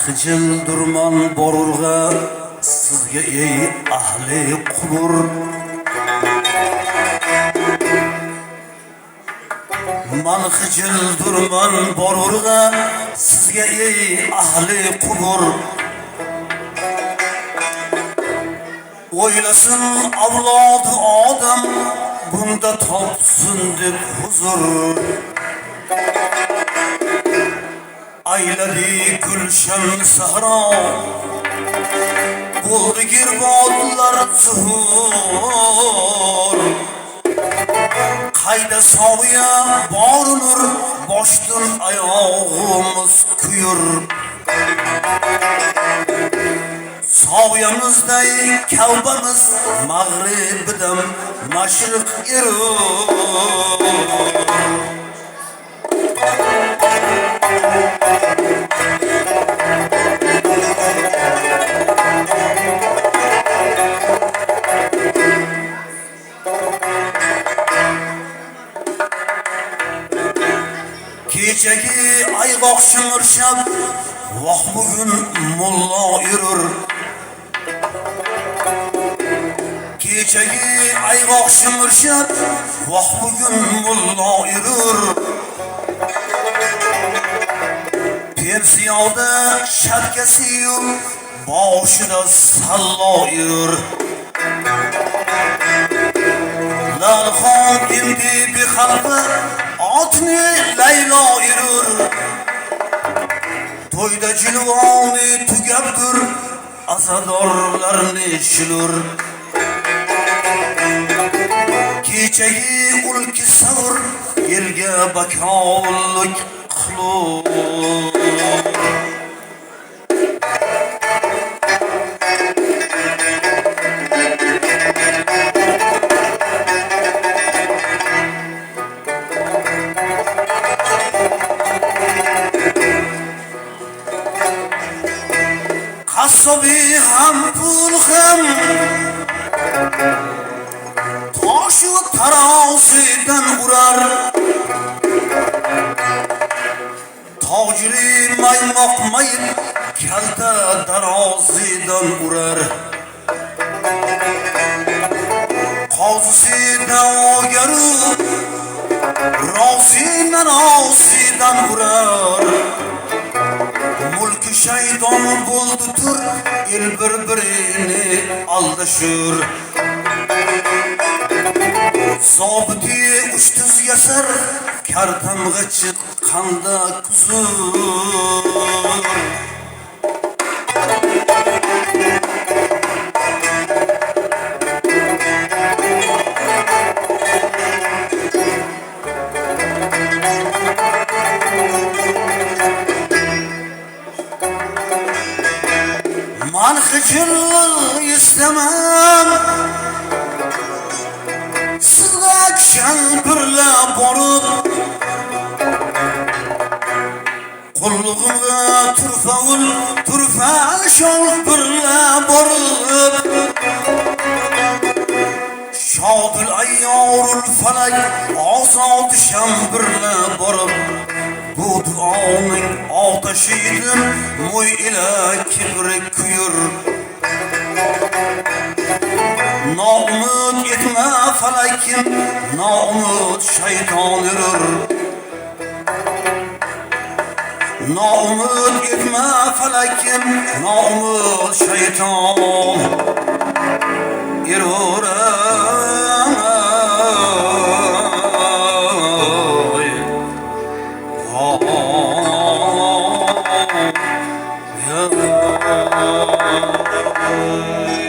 Xijil durman borurga sizga ey ahli qubur Man xijil durman borurga sizga ey ahli qubur O'ylasın avlod odam bunda topsun deb huzur Ayladi gulshan sahro Bo'ldi girbodlar zuhur Qayda soviya bor nur boshdan oyog'imiz kuyur Soviyamizday kavbamiz mag'ribidan mashriq erur Kechagi ayg'oq shimirshab voh bugun mullo yurur Kechagi ayg'oq shimirshab voh bugun mullo yurur Pensiyoda shapkasi yo'q boshida sallo yurur Lalxon endi bexalqa otni laylo yurur To'yda jilvoni tugabdur azadorlarni shilur Kechagi ulki savr elga bakovullik qilur Qassobi ham pul ham Toshu tarozidan urar Tojiri maymoq mayib kalta darozidan urar Qozisi da'vogaru rozi narosidan urar Mulki shaydon bo'ldi tur el bir-birini aldashur Zobiti uchtuz yasar kartamg'a chiqqanda kuzur Man xijil istemem Sizga akşam birla borib Qulluğimga turfa shol birla borib Shodil ayyorul falak ozod sham birla borib Bu duoning otashidan mo'y ila kibri kuyur Noumid etma falakim noumid shayton yurur Noumid etma falakim noumid shayton yurur Yeah.